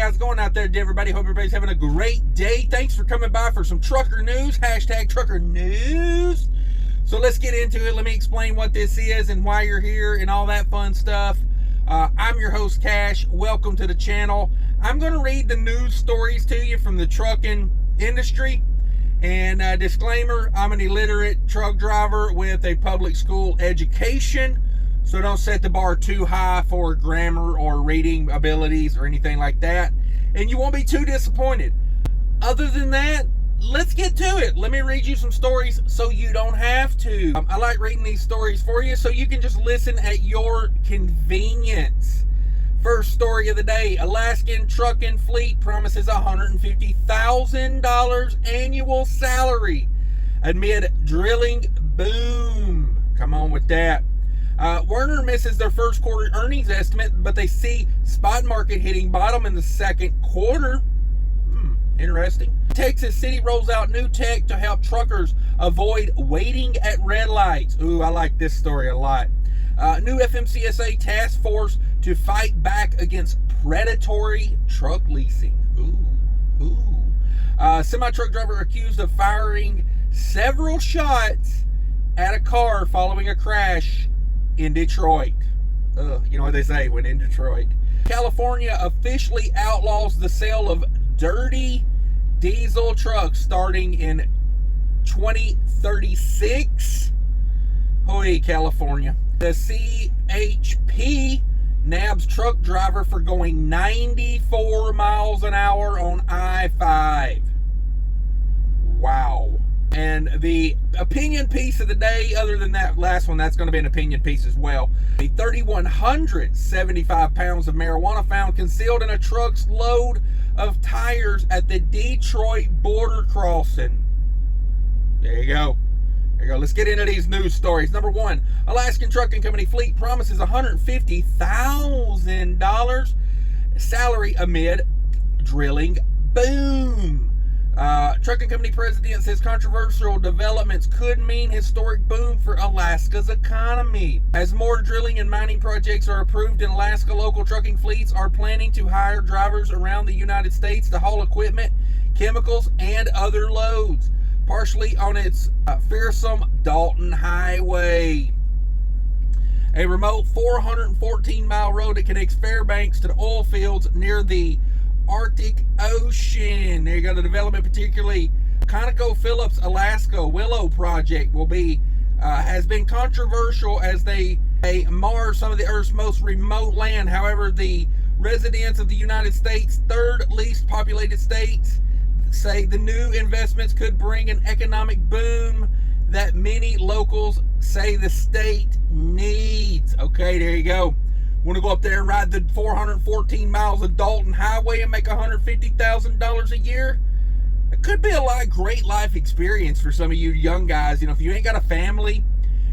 how's it going out there, everybody? Hope everybody's having a great day. Thanks for coming by for some trucker news. Hashtag trucker news. So let's get into it. Let me explain what this is and why you're here and all that fun stuff. I'm your host, Cash. Welcome to the channel. I'm going to read the news stories to you from the trucking industry. And disclaimer, I'm an illiterate truck driver with a public school education. So don't set the bar too high for grammar or reading abilities or anything like that. And you won't be too disappointed. Other than that, let's get to it. Let me read you some stories so you don't have to. I like reading these stories for you so you can just listen at your convenience. First story of the day, Alaskan trucking fleet promises $150,000 annual salary amid drilling boom. Come on with that. Werner misses their first quarter earnings estimate, but they see spot market hitting bottom in the second quarter. Interesting. Texas City rolls out new tech to help truckers avoid waiting at red lights. Ooh, I like this story a lot. New FMCSA task force to fight back against predatory truck leasing. Ooh. Semi-truck driver accused of firing several shots at a car following a crash in Detroit. You know what they say when in Detroit. California officially outlaws the sale of dirty diesel trucks starting in 2036. Hoy, California. The CHP nabs truck driver for going 94 miles an hour on I-5. Wow. And the opinion piece of the day, other than that last one, that's going to be an opinion piece as well. The 3,175 pounds of marijuana found concealed in a truck's load of tires at the Detroit border crossing. There you go. Let's get into these news stories. Number one, Alaskan trucking company fleet promises $150,000 salary amid drilling boom. Trucking company president says controversial developments could mean historic boom for Alaska's economy. As more drilling and mining projects are approved in Alaska, local trucking fleets are planning to hire drivers around the United States to haul equipment, chemicals, and other loads, partially on its fearsome Dalton Highway. A remote 414-mile road that connects Fairbanks to the oil fields near the Arctic Ocean. There you go. The development, particularly ConocoPhillips Alaska Willow project, has been controversial as they mar some of the Earth's most remote land. However, the residents of the United States' third least populated states say the new investments could bring an economic boom that many locals say the state needs. Okay, there you go. Want to go up there and ride the 414 miles of Dalton Highway and make $150,000 a year? It could be a great life experience for some of you young guys. You know, if you ain't got a family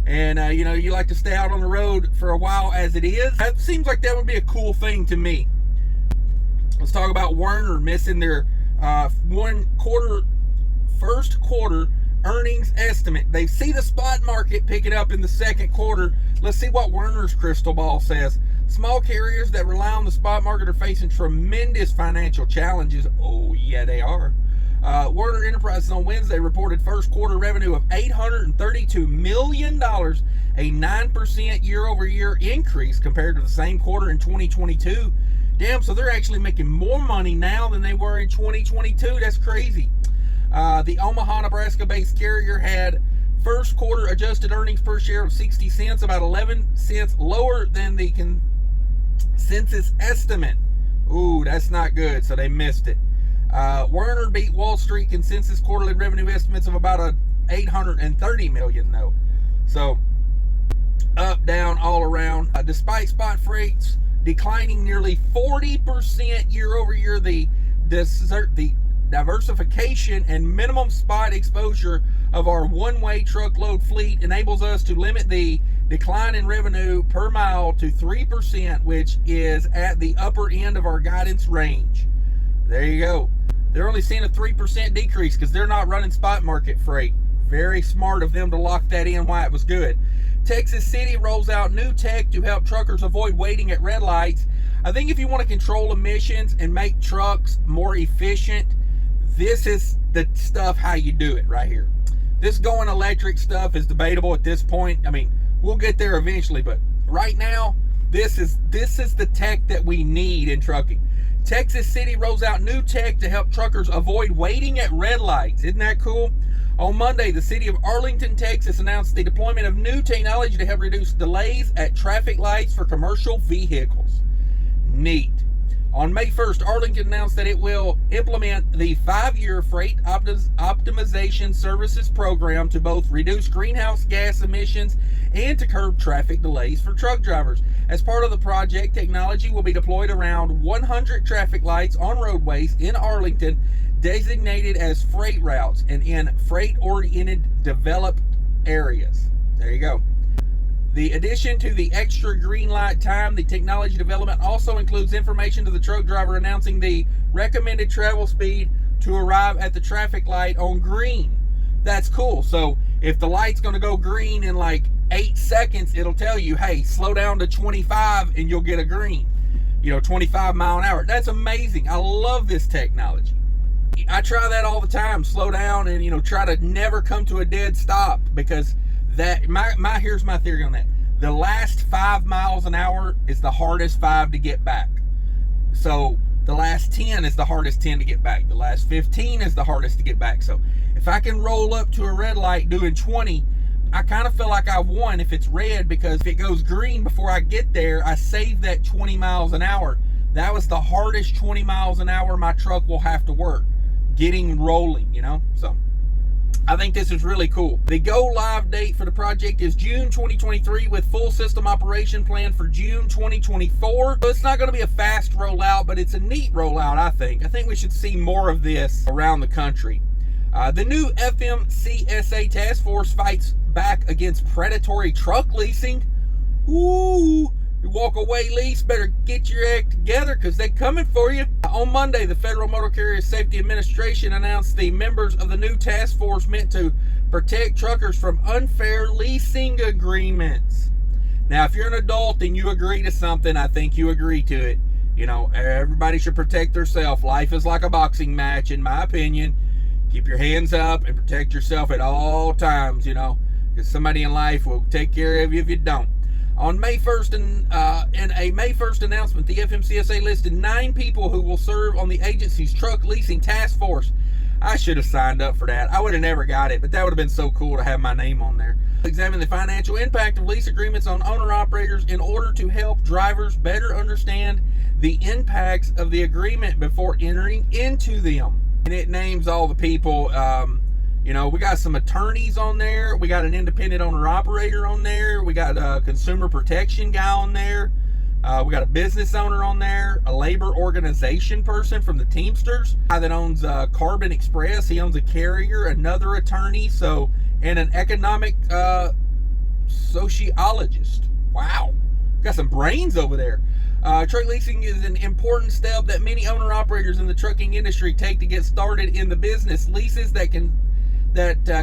and, you like to stay out on the road for a while as it is, that seems like that would be a cool thing to me. Let's talk about Werner missing their first quarter earnings estimate. They see the spot market picking up in the second quarter. Let's see what Werner's crystal ball says. Small carriers that rely on the spot market are facing tremendous financial challenges. Oh, yeah, they are. Werner Enterprises on Wednesday reported first quarter revenue of $832 million, a 9% year-over-year increase compared to the same quarter in 2022. Damn, so they're actually making more money now than they were in 2022. That's crazy. The Omaha, Nebraska-based carrier had first quarter adjusted earnings per share of 60 cents, about 11 cents lower than the consensus estimate. Ooh, that's not good, so they missed it. Werner beat Wall Street consensus quarterly revenue estimates of about $830 million, though. So, up, down, all around. Despite spot freights declining nearly 40% year over year, the diversification and minimum spot exposure of our one-way truckload fleet enables us to limit the decline in revenue per mile to 3%, which is at the upper end of our guidance range. There you go. They're only seeing a 3% decrease because they're not running spot market freight. Very smart of them to lock that in why it was good. Texas City rolls out new tech to help truckers avoid waiting at red lights. I think if you want to control emissions and make trucks more efficient, this is the stuff how you do it right here. This going electric stuff is debatable at this point. I mean, we'll get there eventually, but right now, this is the tech that we need in trucking. Texas City rolls out new tech to help truckers avoid waiting at red lights. Isn't that cool? On Monday, the city of Arlington, Texas announced the deployment of new technology to help reduce delays at traffic lights for commercial vehicles. Neat. On May 1st, Arlington announced that it will implement the 5-year freight optimization services program to both reduce greenhouse gas emissions and to curb traffic delays for truck drivers. As part of the project, technology will be deployed around 100 traffic lights on roadways in Arlington designated as freight routes and in freight-oriented developed areas. There you go. The addition to the extra green light time, the technology development also includes information to the truck driver announcing the recommended travel speed to arrive at the traffic light on green. That's cool. So if the light's going to go green in like 8 seconds, it'll tell you, hey, slow down to 25 and you'll get a green. 25 mile an hour. That's amazing. I love this technology. I try that all the time. Slow down and, try to never come to a dead stop, because here's my theory on that. The last 5 miles an hour is the hardest 5 to get back. So the last 10 is the hardest 10 to get back. The last 15 is the hardest to get back. So if I can roll up to a red light doing 20, I kind of feel like I've won if it's red, because if it goes green before I get there, I save that 20 miles an hour. That was the hardest 20 miles an hour my truck will have to work getting rolling, So I think this is really cool. The go live date for the project is June 2023 with full system operation planned for June 2024. So it's not going to be a fast rollout, but it's a neat rollout, I think. I think we should see more of this around the country. The new FMCSA task force fights back against predatory truck leasing. Ooh, you walk away lease, better get your act together, because they're coming for you. On Monday, the Federal Motor Carrier Safety Administration announced the members of the new task force meant to protect truckers from unfair leasing agreements. Now, if you're an adult and you agree to something, I think you agree to it. Everybody should protect themselves. Life is like a boxing match, in my opinion. Keep your hands up and protect yourself at all times, because somebody in life will take care of you if you don't. On May 1st, in a May 1st announcement, the FMCSA listed 9 people who will serve on the agency's truck leasing task force. I should have signed up for that. I would have never got it, but that would have been so cool to have my name on there. Examine the financial impact of lease agreements on owner-operators in order to help drivers better understand the impacts of the agreement before entering into them. And it names all the people. We got some attorneys on there. We got an independent owner-operator on there. We got a consumer protection guy on there. We got a business owner on there, a labor organization person from the Teamsters, guy that owns Carbon Express. He owns a carrier, another attorney, and an economic sociologist. Wow, got some brains over there. Truck leasing is an important step that many owner-operators in the trucking industry take to get started in the business. Leases that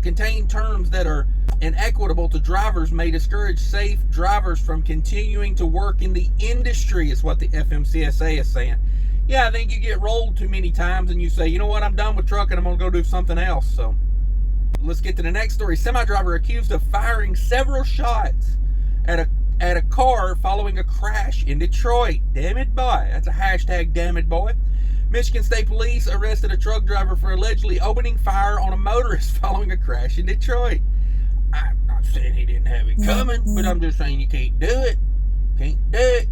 contain terms that are inequitable to drivers may discourage safe drivers from continuing to work in the industry, is what the FMCSA is saying. Yeah, I think you get rolled too many times and you say, you know what, I'm done with trucking, I'm going to go do something else. So let's get to the next story. Semi-driver accused of firing several shots at a car following a crash in Detroit. Damn it, boy. That's a hashtag, damn it, boy. Michigan State Police arrested a truck driver for allegedly opening fire on a motorist following a crash in Detroit. I'm not saying he didn't have it coming, but I'm just saying you can't do it. Can't do it.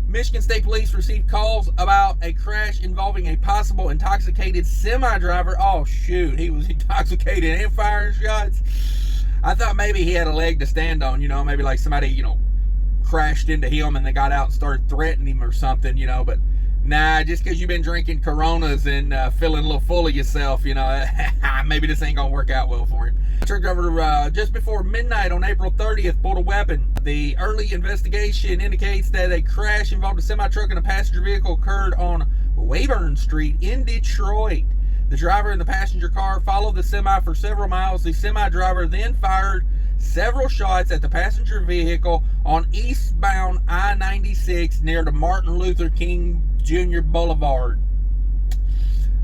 Michigan State Police received calls about a crash involving a possible intoxicated semi-driver. Oh, shoot. He was intoxicated and firing shots. I thought maybe he had a leg to stand on, maybe like somebody, crashed into him and they got out and started threatening him or something, but nah, just because you've been drinking Coronas and feeling a little full of yourself, maybe this ain't gonna work out well for him. Truck driver just before midnight on April 30th pulled a weapon. The early investigation indicates that a crash involved a semi-truck and a passenger vehicle occurred on Weyburn Street in Detroit. The driver in the passenger car followed the semi for several miles. The semi-driver then fired several shots at the passenger vehicle on eastbound I-96 near the Martin Luther King Jr. Boulevard.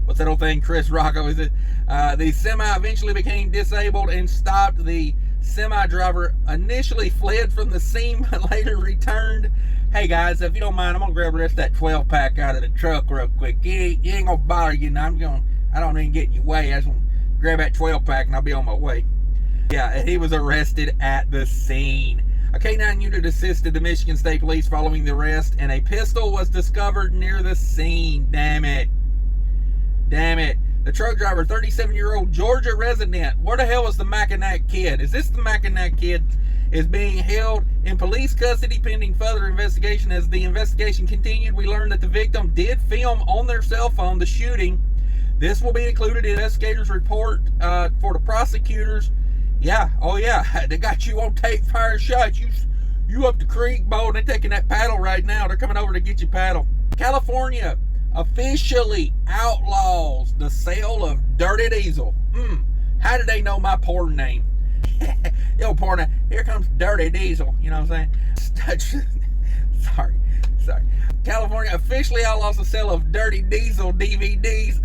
What's that old thing, Chris Rocco? Is it? The semi eventually became disabled and stopped. The semi driver initially fled from the scene, but later returned. Hey guys, if you don't mind, I'm gonna grab the rest of that 12-pack out of the truck real quick. You ain't gonna bother you. I don't even get in your way. I just want to grab that 12-pack and I'll be on my way. Yeah, he was arrested at the scene. A K-9 unit assisted the Michigan State Police following the arrest, and a pistol was discovered near the scene. Damn it. Damn it. The truck driver, 37-year-old Georgia resident. Where the hell was the Mackinac kid? Is this the Mackinac kid? Is being held in police custody pending further investigation. As the investigation continued, we learned that the victim did film on their cell phone the shooting. This will be included in investigators' report for the prosecutors. Yeah, oh yeah, they got you on tape firing shots. You up the creek, boy. They're taking that paddle right now. They're coming over to get you paddle. California officially outlaws the sale of dirty diesel. How did they know my porn name? Yo, porn, here comes dirty diesel. You know what I'm saying? Sorry. California officially outlaws the sale of dirty diesel DVDs.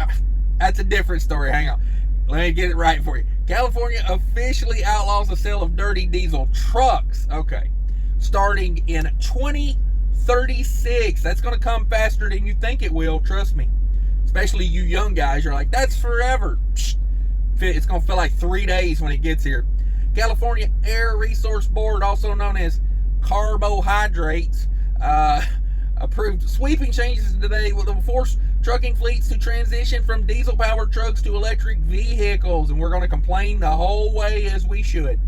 That's a different story. Hang on. Let me get it right for you. California officially outlaws the sale of dirty diesel trucks. Okay. Starting in 2036. That's going to come faster than you think it will. Trust me. Especially you young guys. You're like, that's forever. It's going to feel like 3 days when it gets here. California Air Resource Board, also known as carbohydrates, approved sweeping changes today that will force trucking fleets to transition from diesel-powered trucks to electric vehicles, and we're going to complain the whole way, as we should.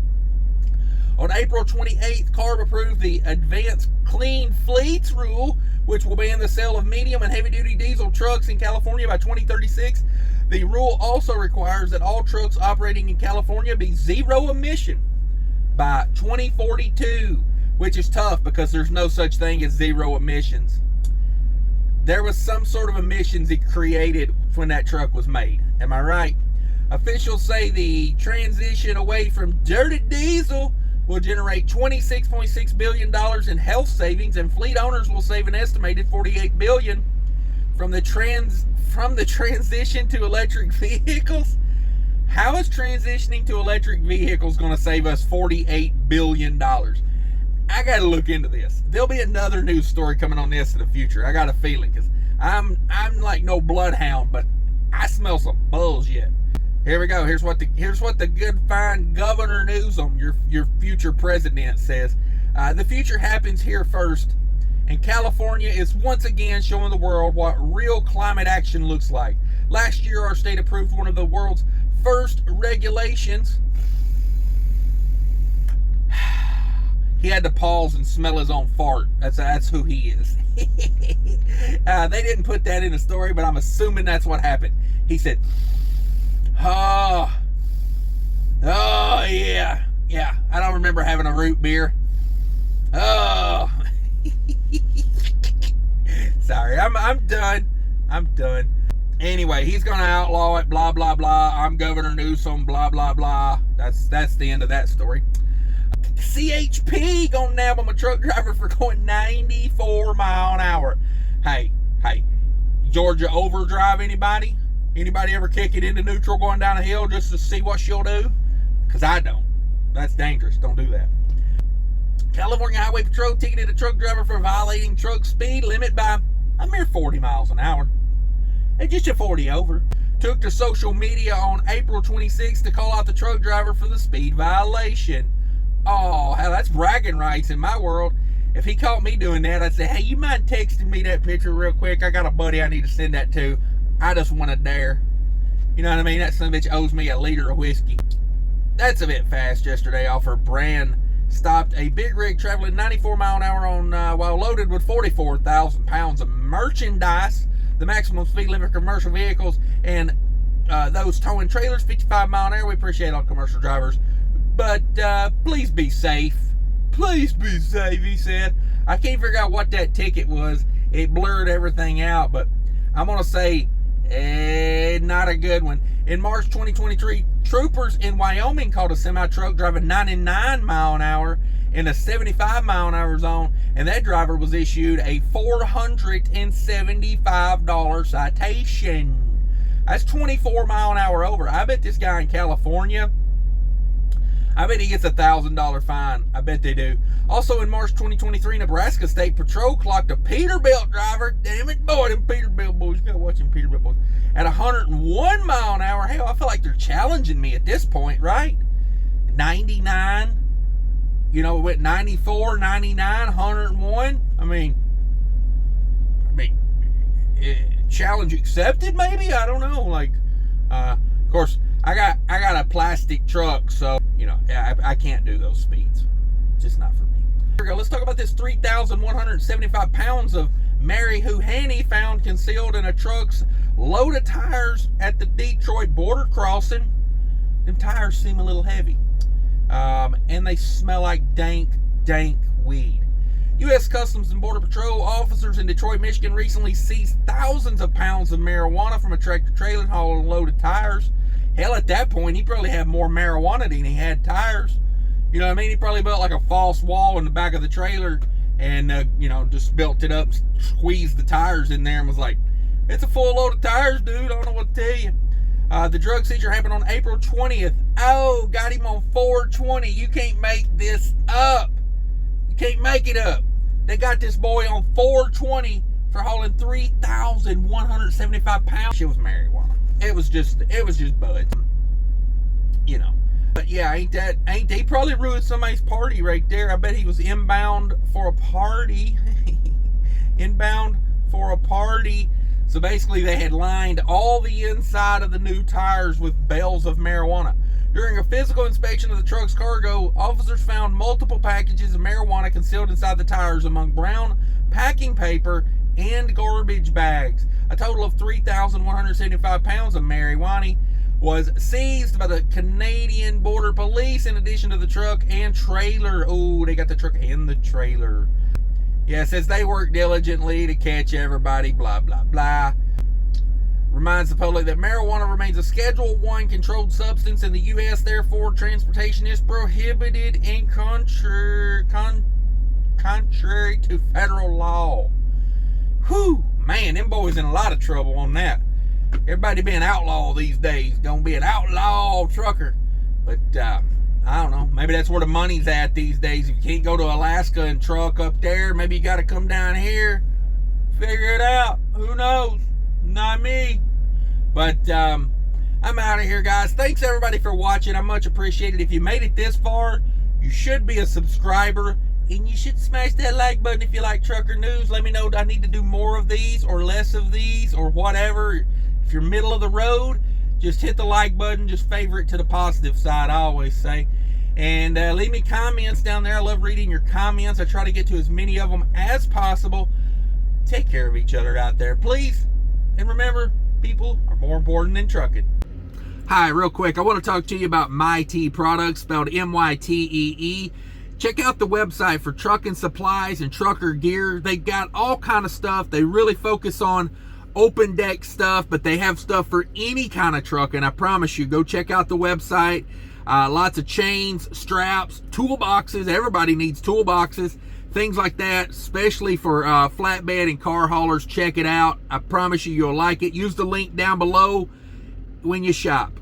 On April 28th, CARB approved the Advanced Clean Fleets rule, which will ban the sale of medium and heavy-duty diesel trucks in California by 2036. The rule also requires that all trucks operating in California be zero emission by 2042, which is tough because there's no such thing as zero emissions. There was some sort of emissions it created when that truck was made. Am I right? Officials say the transition away from dirty diesel will generate $26.6 billion in health savings, and fleet owners will save an estimated $48 billion from the transition to electric vehicles. How is transitioning to electric vehicles going to save us $48 billion? I got to look into this. There'll be another news story coming on this in the future. I got a feeling, because I'm like no bloodhound, but I smell some bullshit. Here we go. Here's what the good fine Governor Newsom, your future president, says. The future happens here first, and California is once again showing the world what real climate action looks like. Last year, our state approved one of the world's first regulations. He had to pause and smell his own fart. That's who he is. They didn't put that in the story, but I'm assuming that's what happened. He said, oh yeah. I don't remember having a root beer. Oh. Sorry, I'm done. Anyway, he's gonna outlaw it. Blah blah blah. I'm Governor Newsom. Blah blah blah. That's the end of that story. CHP gonna nab him a truck driver for going 94 mile an hour. Hey, Georgia overdrive anybody? Anybody ever kick it into neutral going down a hill just to see what she'll do? Because I don't. That's dangerous. Don't do that. California Highway Patrol ticketed a truck driver for violating truck speed limit by a mere 40 miles an hour. It's just a 40 over. Took to social media on April 26th to call out the truck driver for the speed violation. Oh, hell, that's bragging rights in my world. If he caught me doing that, I'd say, hey, you mind texting me that picture real quick? I got a buddy I need to send that to. I just want to dare. You know what I mean? That son of a bitch owes me a liter of whiskey. That's a bit fast. Yesterday, Officer Brand stopped a big rig traveling 94 mile an hour on while loaded with 44,000 pounds of merchandise. The maximum speed limit for commercial vehicles and those towing trailers, 55 mile an hour. We appreciate all commercial drivers. But please be safe. Please be safe, he said. I can't figure out what that ticket was. It blurred everything out, but I'm going to say Not a good one. In March 2023, troopers in Wyoming caught a semi-truck driving 99 mile an hour in a 75 mile an hour zone, and that driver was issued a $475 citation. That's 24 mile an hour over. I bet this guy in California, I bet he gets a $1,000 fine. I bet they do. Also in March 2023, Nebraska State Patrol clocked a Peterbilt driver. Damn it, boy, them Peterbilt boys. You gotta watch them Peterbilt boys. At 101 mile an hour. Hell, I feel like they're challenging me at this point, right? 99. You know, it went 94, 99, 101. I mean, challenge accepted, maybe? I don't know. Like, of course, I got a plastic truck, so, you know, I can't do those speeds. Just not for me. Here we go. Let's talk about this 3,175 pounds of marijuana found concealed in a truck's load of tires at the Detroit border crossing. Them tires seem a little heavy. And they smell like dank weed. U.S. Customs and Border Patrol officers in Detroit, Michigan recently seized thousands of pounds of marijuana from a tractor trailer hauling a load of tires. Hell, at that point, he probably had more marijuana than he had tires. You know what I mean? He probably built like a false wall in the back of the trailer and, you know, just built it up, squeezed the tires in there and was like, it's a full load of tires, dude. I don't know what to tell you. The drug seizure happened on April 20th. Oh, got him on 420. You can't make this up. You can't make it up. They got this boy on 420 for hauling 3,175 pounds. It was marijuana. It was just buds. You know. But yeah, ain't they probably ruined somebody's party right there. I bet he was inbound for a party. Inbound for a party. So basically they had lined all the inside of the new tires with bales of marijuana. During a physical inspection of the truck's cargo, officers found multiple packages of marijuana concealed inside the tires among brown packing paper and garbage bags. A total of 3,175 pounds of marijuana was seized by the Canadian Border Police in addition to the truck and trailer. Oh, they got the truck and the trailer. Yeah, it says they work diligently to catch everybody, blah, blah, blah. Reminds the public that marijuana remains a Schedule 1 controlled substance in the U.S., therefore transportation is prohibited and contrary to federal law. Whew, man, them boys in a lot of trouble on that. Everybody being outlaw these days, gonna be an outlaw trucker. But, I don't know, maybe that's where the money's at these days. If you can't go to Alaska and truck up there, maybe you gotta come down here, figure it out. Who knows? Not me. But I'm out of here, guys. Thanks everybody for watching. I much appreciate it. If you made it this far, you should be a subscriber, and you should smash that like button if you like trucker news. Let me know, do I need to do more of these or less of these or whatever. If you're middle of the road, just hit the like button. Just favor it to the positive side, I always say. And leave me comments down there. I love reading your comments. I try to get to as many of them as possible. Take care of each other out there, please. And remember, people are more important than trucking. Hi, real quick, I want to talk to you about MyTee products, spelled M-Y-T-E-E. Check out the website for trucking supplies and trucker gear. They got all kind of stuff. They really focus on open deck stuff, but they have stuff for any kind of trucking. I promise you, go check out the website. Lots of chains, straps, toolboxes. Everybody needs toolboxes, things like that, especially for flatbed and car haulers. Check it out. I promise you, you'll like it. Use the link down below when you shop.